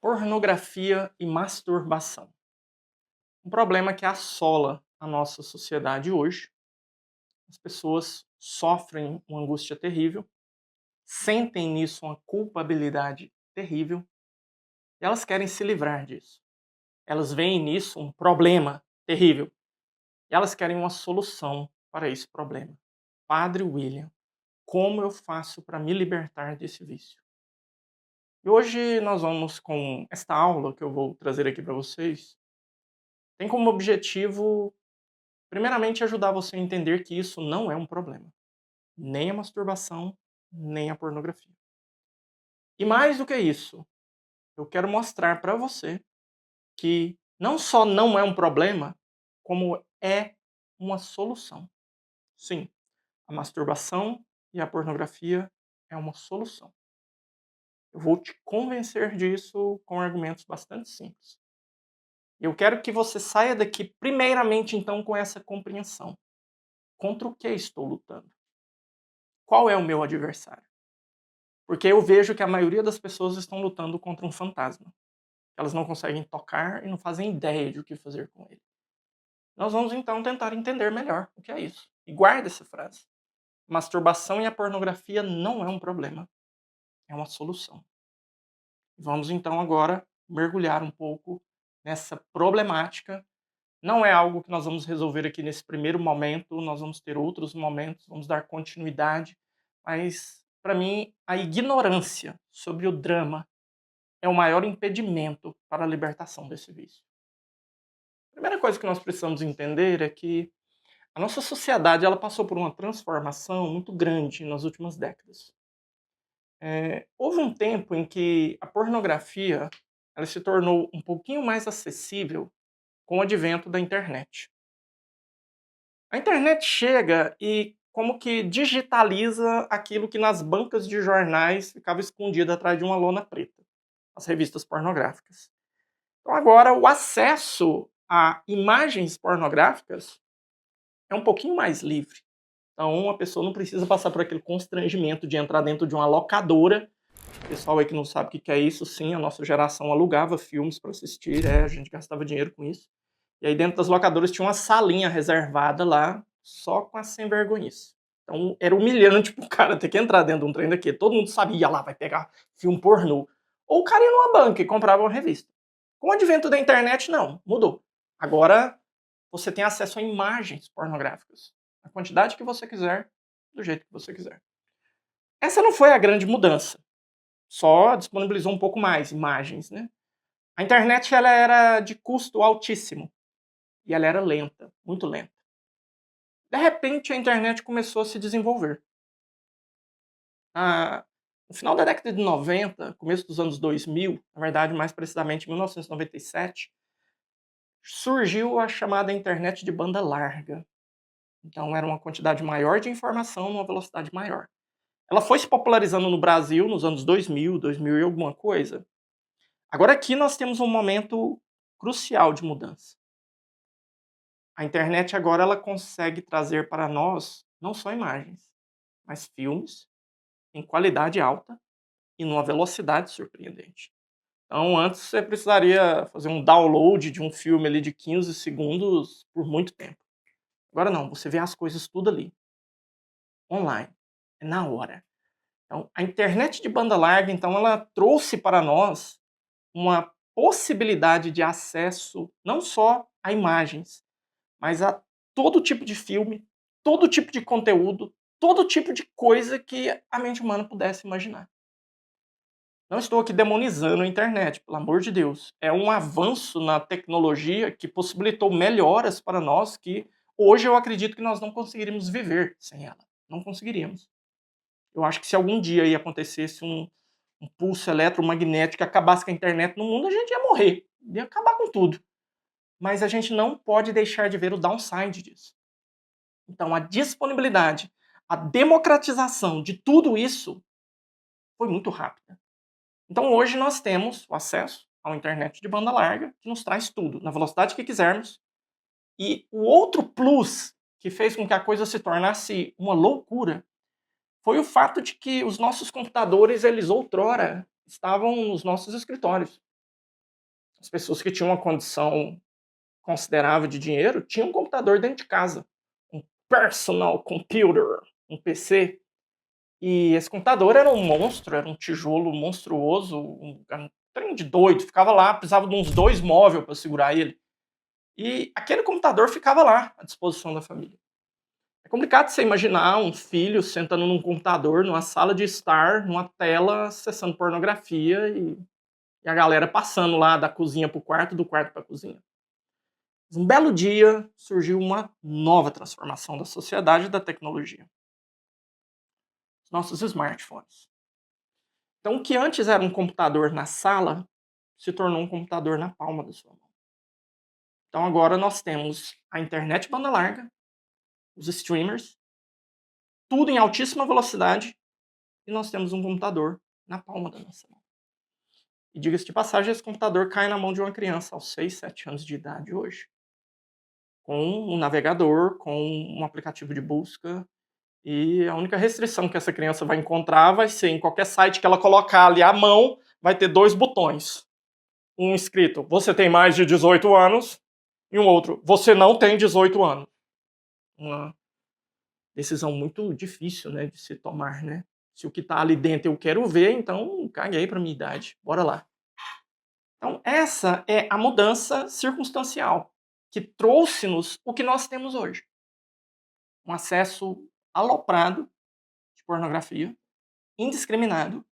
Pornografia e masturbação. Um problema que assola a nossa sociedade hoje. As pessoas sofrem uma angústia terrível, sentem nisso uma culpabilidade terrível e elas querem se livrar disso. Elas veem nisso um problema terrível e elas querem uma solução para esse problema. Padre William, como eu faço para me libertar desse vício? E hoje nós vamos, com esta aula que eu vou trazer aqui para vocês, tem como objetivo, primeiramente, ajudar você a entender que isso não é um problema. Nem a masturbação, nem a pornografia. E mais do que isso, eu quero mostrar para você que não só não é um problema, como é uma solução. Sim, a masturbação e a pornografia é uma solução. Eu vou te convencer disso com argumentos bastante simples. Eu quero que você saia daqui, primeiramente, então, com essa compreensão. Contra o que estou lutando? Qual é o meu adversário? Porque eu vejo que a maioria das pessoas estão lutando contra um fantasma. Elas não conseguem tocar e não fazem ideia de o que fazer com ele. Nós vamos então tentar entender melhor o que é isso. E guarda essa frase. Masturbação e a pornografia não é um problema, é uma solução. Vamos então agora mergulhar um pouco nessa problemática. Não é algo que nós vamos resolver aqui nesse primeiro momento, nós vamos ter outros momentos, vamos dar continuidade, mas para mim a ignorância sobre o drama é o maior impedimento para a libertação desse vício. A primeira coisa que nós precisamos entender é que a nossa sociedade ela passou por uma transformação muito grande nas últimas décadas. Houve um tempo em que a pornografia ela se tornou um pouquinho mais acessível com o advento da internet. A internet chega e como que digitaliza aquilo que nas bancas de jornais ficava escondido atrás de uma lona preta, as revistas pornográficas. Então agora o acesso a imagens pornográficas é um pouquinho mais livre. Então a pessoa não precisa passar por aquele constrangimento de entrar dentro de uma locadora. O pessoal aí que não sabe o que é isso, sim, a nossa geração alugava filmes para assistir, a gente gastava dinheiro com isso. E aí dentro das locadoras tinha uma salinha reservada lá, só com a sem vergonhice. Então era humilhante pro cara ter que entrar dentro de um trem daquele. Todo mundo sabia lá, vai pegar filme pornô. Ou o cara ia numa banca e comprava uma revista. Com o advento da internet, não, mudou. Agora você tem acesso a imagens pornográficas. A quantidade que você quiser, do jeito que você quiser. Essa não foi a grande mudança. Só disponibilizou um pouco mais imagens, né? A internet ela era de custo altíssimo. E ela era lenta, muito lenta. De repente, a internet começou a se desenvolver. No final da década de 90, começo dos anos 2000, na verdade, mais precisamente em 1997, surgiu a chamada internet de banda larga. Então, era uma quantidade maior de informação numa velocidade maior. Ela foi se popularizando no Brasil nos anos 2000, 2000 e alguma coisa. Agora aqui nós temos um momento crucial de mudança. A internet agora ela consegue trazer para nós não só imagens, mas filmes em qualidade alta e numa velocidade surpreendente. Então antes você precisaria fazer um download de um filme ali de 15 segundos por muito tempo. Agora não, você vê as coisas tudo ali, online, é na hora. Então a internet de banda larga, então ela trouxe para nós uma possibilidade de acesso não só a imagens, mas a todo tipo de filme, todo tipo de conteúdo, todo tipo de coisa que a mente humana pudesse imaginar. Não estou aqui demonizando a internet, pelo amor de Deus. É um avanço na tecnologia que possibilitou melhoras para nós que hoje eu acredito que nós não conseguiríamos viver sem ela. Não conseguiríamos. Eu acho que se algum dia aí acontecesse um pulso eletromagnético que acabasse com a internet no mundo, a gente ia morrer. Ia acabar com tudo. Mas a gente não pode deixar de ver o downside disso. Então, a disponibilidade, a democratização de tudo isso foi muito rápida. Então, hoje nós temos o acesso a uma internet de banda larga que nos traz tudo, na velocidade que quisermos. E o outro plus que fez com que a coisa se tornasse uma loucura foi o fato de que os nossos computadores, eles outrora estavam nos nossos escritórios. As pessoas que tinham uma condição considerável de dinheiro tinham um computador dentro de casa, um personal computer, um PC. E esse computador era um monstro, era um tijolo monstruoso, era um trem de doido, ficava lá, precisava de uns 2 móveis para segurar ele. E aquele computador ficava lá, à disposição da família. É complicado você imaginar um filho sentando num computador, numa sala de estar, numa tela, acessando pornografia e a galera passando lá da cozinha para o quarto, do quarto para a cozinha. Um belo dia surgiu uma nova transformação da sociedade e da tecnologia. Os nossos smartphones. Então, o que antes era um computador na sala, se tornou um computador na palma da sua mão. Então, agora nós temos a internet banda larga, os streamers, tudo em altíssima velocidade, e nós temos um computador na palma da nossa mão. E diga-se de passagem, esse computador cai na mão de uma criança aos 6, 7 anos de idade hoje. Com um navegador, com um aplicativo de busca, e a única restrição que essa criança vai encontrar vai ser em qualquer site que ela colocar ali à mão, vai ter 2 botões. Um escrito, você tem mais de 18 anos, e um outro, você não tem 18 anos. Uma decisão muito difícil, né, de se tomar, né? Se o que está ali dentro eu quero ver, então caguei para minha idade. Bora lá. Então, essa é a mudança circunstancial que trouxe-nos o que nós temos hoje. Um acesso aloprado de pornografia, indiscriminado.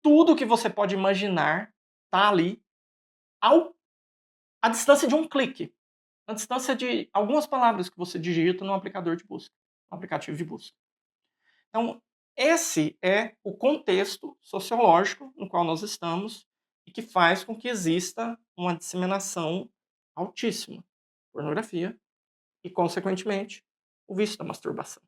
Tudo que você pode imaginar está ali à distância de um clique. À distância de algumas palavras que você digita no aplicador de busca, no aplicativo de busca. Então, esse é o contexto sociológico no qual nós estamos e que faz com que exista uma disseminação altíssima de pornografia e, consequentemente, o vício da masturbação.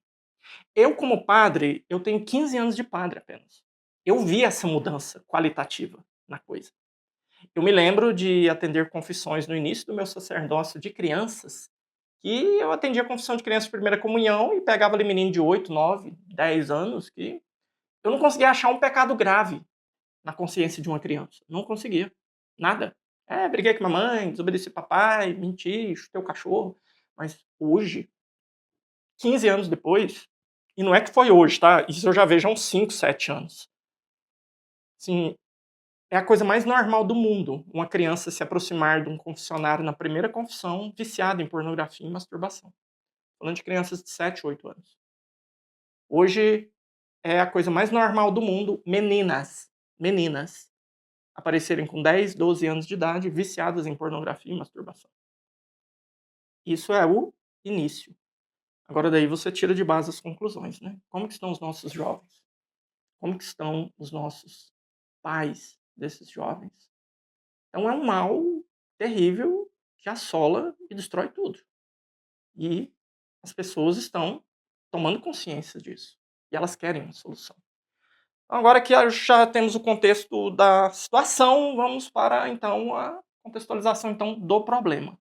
Eu, como padre, eu tenho 15 anos de padre apenas. Eu vi essa mudança qualitativa na coisa. Eu me lembro de atender confissões no início do meu sacerdócio de crianças, que eu atendia confissão de criança de primeira comunhão e pegava ali menino de 8, 9, 10 anos que eu não conseguia achar um pecado grave na consciência de uma criança. Não conseguia. Nada. Briguei com a mamãe, desobedeci papai, menti, chutei o cachorro. Mas hoje, 15 anos depois, e não é que foi hoje, tá? Isso eu já vejo há uns 5, 7 anos. Assim, é a coisa mais normal do mundo, uma criança se aproximar de um confessionário na primeira confissão, viciada em pornografia e masturbação. Falando de crianças de 7, 8 anos. Hoje é a coisa mais normal do mundo, meninas, aparecerem com 10, 12 anos de idade, viciadas em pornografia e masturbação. Isso é o início. Agora daí você tira de base as conclusões, né? Como que estão os nossos jovens? Como que estão os nossos pais desses jovens? Então é um mal terrível que assola e destrói tudo. E as pessoas estão tomando consciência disso. E elas querem uma solução. Agora que já temos o contexto da situação, vamos para, então, a contextualização então, do problema.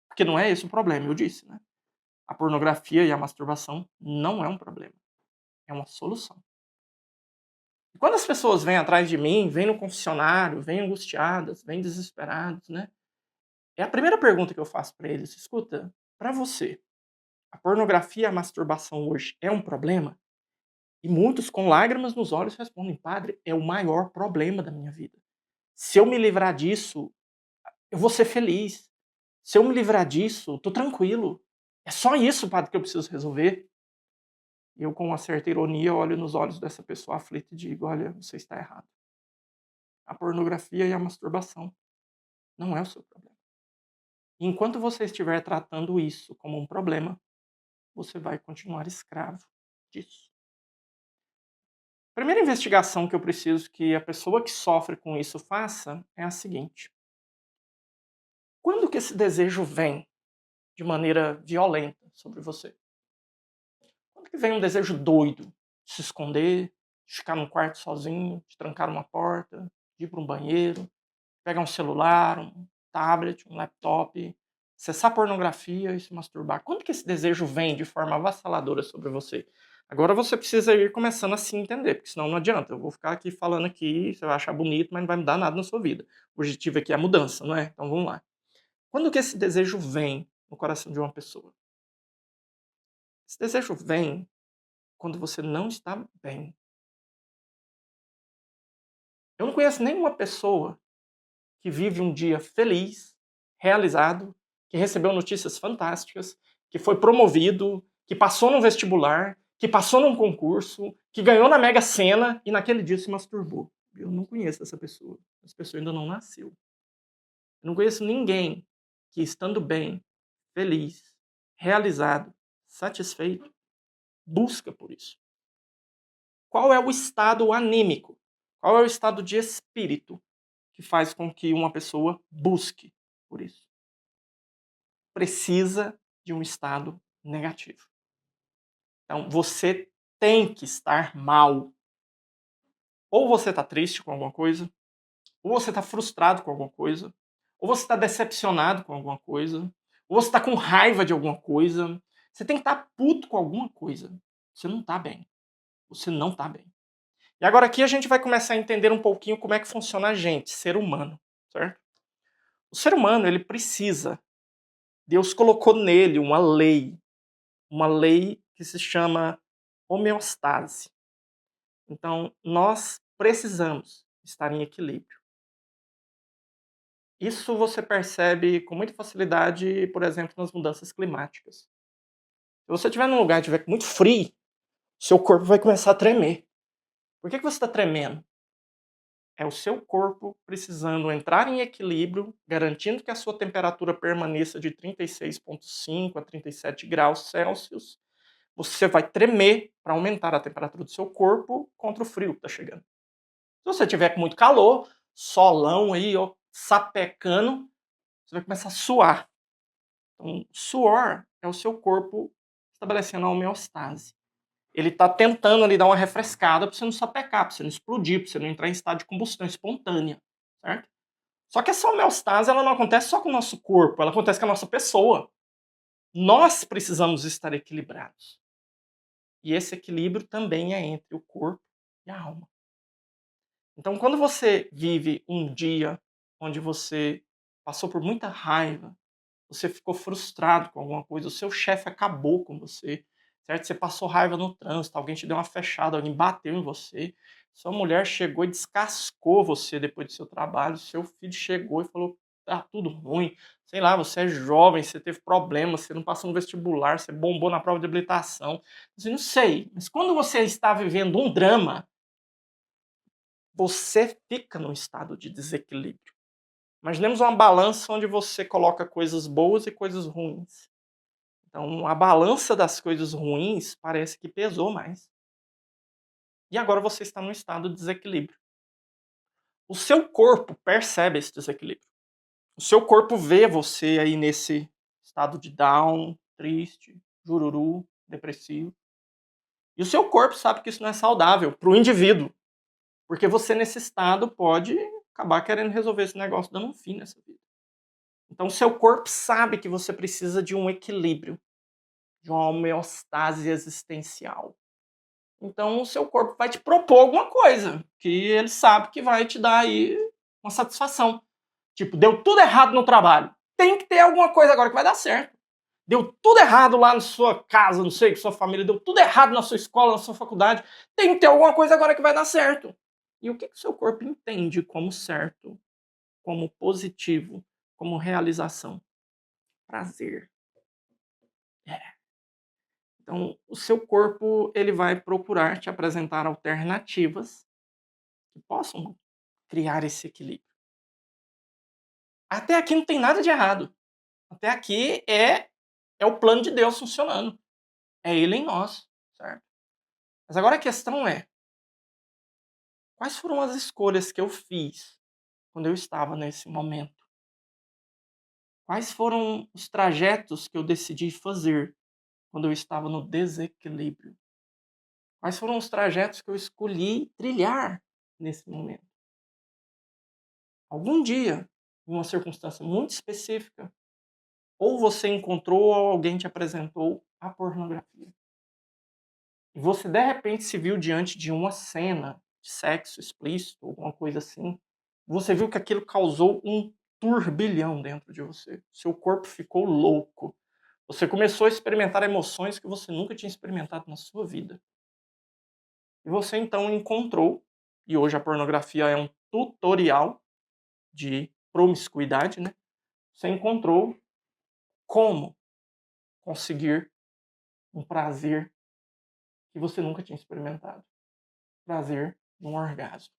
Porque não é esse o problema, eu disse, né? A pornografia e a masturbação não é um problema. É uma solução. E quando as pessoas vêm atrás de mim, vêm no confessionário, vêm angustiadas, vêm desesperadas, né? É a primeira pergunta que eu faço para eles. Escuta, para você, a pornografia e a masturbação hoje é um problema? E muitos, com lágrimas nos olhos, respondem: padre, é o maior problema da minha vida. Se eu me livrar disso, eu vou ser feliz. Se eu me livrar disso, tô tranquilo. É só isso, padre, que eu preciso resolver. E eu, com uma certa ironia, olho nos olhos dessa pessoa aflita e digo: olha, você está errado. A pornografia e a masturbação não é o seu problema. E enquanto você estiver tratando isso como um problema, você vai continuar escravo disso. A primeira investigação que eu preciso que a pessoa que sofre com isso faça é a seguinte: quando que esse desejo vem de maneira violenta sobre você? Quando que vem um desejo doido de se esconder, de ficar num quarto sozinho, de trancar uma porta, de ir para um banheiro, pegar um celular, um tablet, um laptop, acessar pornografia e se masturbar? Quando que esse desejo vem de forma avassaladora sobre você? Agora você precisa ir começando a se entender, porque senão não adianta. Eu vou ficar aqui falando aqui, você vai achar bonito, mas não vai mudar nada na sua vida. O objetivo aqui é a mudança, não é? Então vamos lá. Quando que esse desejo vem no coração de uma pessoa? Esse desejo vem quando você não está bem. Eu não conheço nenhuma pessoa que vive um dia feliz, realizado, que recebeu notícias fantásticas, que foi promovido, que passou num vestibular, que passou num concurso, que ganhou na Mega Sena e naquele dia se masturbou. Eu não conheço essa pessoa. Essa pessoa ainda não nasceu. Eu não conheço ninguém que, estando bem, feliz, realizado, satisfeito, busca por isso. Qual é o estado anímico? Qual é o estado de espírito que faz com que uma pessoa busque por isso? Precisa de um estado negativo. Então, você tem que estar mal. Ou você está triste com alguma coisa, ou você está frustrado com alguma coisa, ou você está decepcionado com alguma coisa, ou você está com raiva de alguma coisa. Você tem que estar puto com alguma coisa. Você não está bem. Você não está bem. E agora aqui a gente vai começar a entender um pouquinho como é que funciona a gente, ser humano, certo? O ser humano, ele precisa. Deus colocou nele uma lei que se chama homeostase. Então, nós precisamos estar em equilíbrio. Isso você percebe com muita facilidade, por exemplo, nas mudanças climáticas. Se você estiver num lugar e estiver muito frio, seu corpo vai começar a tremer. Por que você está tremendo? É o seu corpo precisando entrar em equilíbrio, garantindo que a sua temperatura permaneça de 36,5 a 37 graus Celsius. Você vai tremer para aumentar a temperatura do seu corpo contra o frio que está chegando. Se você tiver com muito calor, solão aí, ó, sapecando, você vai começar a suar. Então, suor é o seu corpo estabelecendo a homeostase. Ele está tentando ali dar uma refrescada para você não sapecar, para você não explodir, para você não entrar em estado de combustão espontânea, certo? Só que essa homeostase ela não acontece só com o nosso corpo, ela acontece com a nossa pessoa. Nós precisamos estar equilibrados. E esse equilíbrio também é entre o corpo e a alma. Então, quando você vive um dia onde você passou por muita raiva, você ficou frustrado com alguma coisa, o seu chefe acabou com você, certo? Você passou raiva no trânsito, alguém te deu uma fechada, alguém bateu em você, sua mulher chegou e descascou você depois do seu trabalho, seu filho chegou e falou, tá tudo ruim, sei lá, você é jovem, você teve problemas, você não passou no vestibular, você bombou na prova de habilitação, assim, não sei, mas quando você está vivendo um drama, você fica num estado de desequilíbrio. Imaginemos uma balança onde você coloca coisas boas e coisas ruins. Então, a balança das coisas ruins parece que pesou mais. E agora você está num estado de desequilíbrio. O seu corpo percebe esse desequilíbrio. O seu corpo vê você aí nesse estado de down, triste, jururu, depressivo. E o seu corpo sabe que isso não é saudável para o indivíduo. Porque você, nesse estado, pode acabar querendo resolver esse negócio dando um fim nessa vida. Então, o seu corpo sabe que você precisa de um equilíbrio, de uma homeostase existencial. Então, o seu corpo vai te propor alguma coisa que ele sabe que vai te dar aí uma satisfação. Tipo, deu tudo errado no trabalho. Tem que ter alguma coisa agora que vai dar certo. Deu tudo errado lá na sua casa, não sei, com sua família, deu tudo errado na sua escola, na sua faculdade. Tem que ter alguma coisa agora que vai dar certo. E o que o seu corpo entende como certo, como positivo, como realização? Prazer. É. Então, o seu corpo ele vai procurar te apresentar alternativas que possam criar esse equilíbrio. Até aqui não tem nada de errado. Até aqui é o plano de Deus funcionando. É Ele em nós, certo? Mas agora a questão é, quais foram as escolhas que eu fiz quando eu estava nesse momento? Quais foram os trajetos que eu decidi fazer quando eu estava no desequilíbrio? Quais foram os trajetos que eu escolhi trilhar nesse momento? Algum dia, em uma circunstância muito específica, ou você encontrou ou alguém te apresentou a pornografia. e você de repente se viu diante de uma cena de sexo explícito, alguma coisa assim, você viu que aquilo causou um turbilhão dentro de você. Seu corpo ficou louco. Você começou a experimentar emoções que você nunca tinha experimentado na sua vida. E você então encontrou, e hoje a pornografia é um tutorial de promiscuidade, né? Você encontrou como conseguir um prazer que você nunca tinha experimentado. Prazer num orgasmo.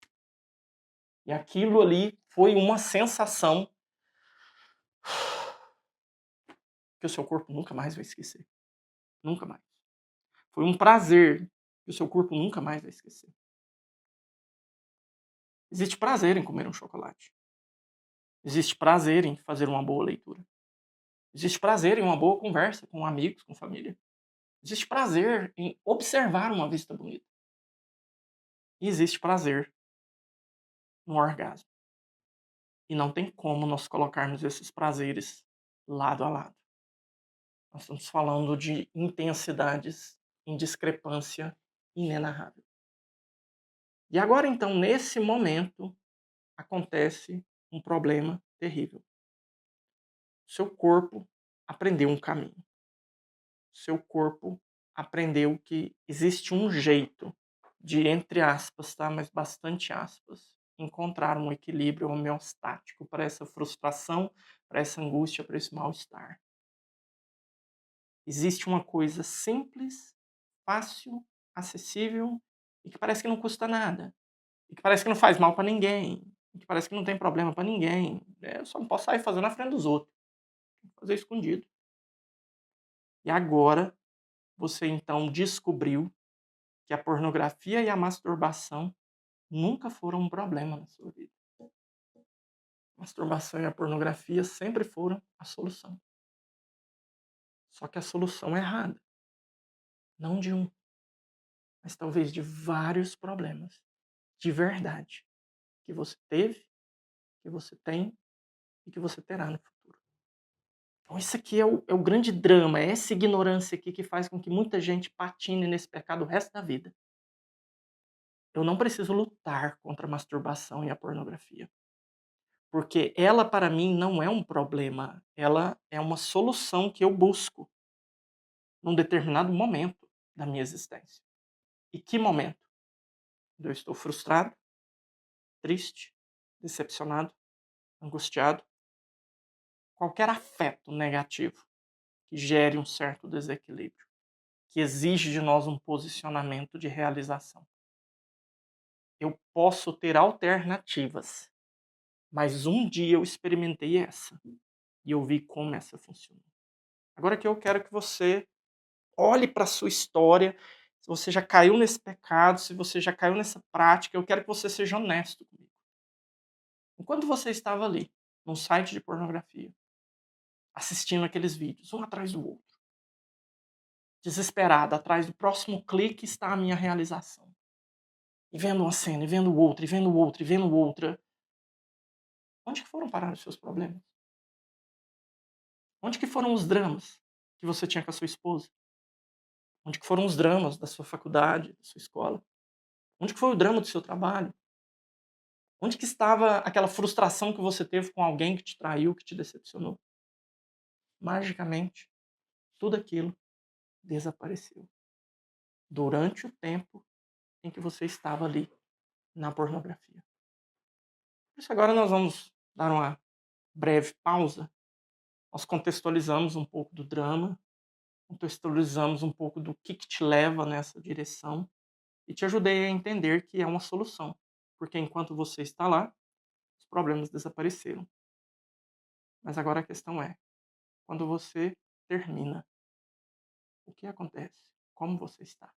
E aquilo ali foi uma sensação que o seu corpo nunca mais vai esquecer. Nunca mais. Foi um prazer que o seu corpo nunca mais vai esquecer. Existe prazer em comer um chocolate. Existe prazer em fazer uma boa leitura. Existe prazer em uma boa conversa com amigos, com família. Existe prazer em observar uma vista bonita. E existe prazer no orgasmo. E não tem como nós colocarmos esses prazeres lado a lado. Nós estamos falando de intensidades em discrepância inenarrável. E agora, então, nesse momento, acontece um problema terrível. Seu corpo aprendeu um caminho. Seu corpo aprendeu que existe um jeito de, entre aspas, tá? Mas bastante aspas, encontrar um equilíbrio homeostático para essa frustração, para essa angústia, para esse mal-estar. Existe uma coisa simples, fácil, acessível e que parece que não custa nada. E que parece que não faz mal para ninguém. E que parece que não tem problema para ninguém. Eu só não posso sair fazendo na frente dos outros. Tem que fazer escondido. E agora você então descobriu que a pornografia e a masturbação nunca foram um problema na sua vida. A masturbação e a pornografia sempre foram a solução. Só que a solução é errada. Não de um, mas talvez de vários problemas. De verdade. Que você teve, que você tem e que você terá no futuro. Então isso aqui é o grande drama, é essa ignorância aqui que faz com que muita gente patine nesse pecado o resto da vida. Eu não preciso lutar contra a masturbação e a pornografia. Porque ela, para mim, não é um problema. Ela é uma solução que eu busco num determinado momento da minha existência. E que momento? Quando eu estou frustrado, triste, decepcionado, angustiado. Qualquer afeto negativo que gere um certo desequilíbrio, que exige de nós um posicionamento de realização. Eu posso ter alternativas, mas um dia eu experimentei essa e eu vi como essa funciona. Agora que eu quero que você olhe para a sua história, se você já caiu nesse pecado, se você já caiu nessa prática, eu quero que você seja honesto comigo. Enquanto você estava ali, num site de pornografia, assistindo aqueles vídeos, um atrás do outro, desesperado, atrás do próximo clique está a minha realização. E vendo uma cena, e vendo outra, e vendo outra, e vendo outra. Onde que foram parar os seus problemas? Onde que foram os dramas que você tinha com a sua esposa? Onde que foram os dramas da sua faculdade, da sua escola? Onde que foi o drama do seu trabalho? Onde que estava aquela frustração que você teve com alguém que te traiu, que te decepcionou? Magicamente, tudo aquilo desapareceu. Durante o tempo em que você estava ali na pornografia. Por isso agora nós vamos dar uma breve pausa. Nós contextualizamos um pouco do drama, contextualizamos um pouco do que te leva nessa direção e te ajudei a entender que é uma solução. Porque enquanto você está lá, os problemas desapareceram. Mas agora a questão é, quando você termina, o que acontece? Como você está?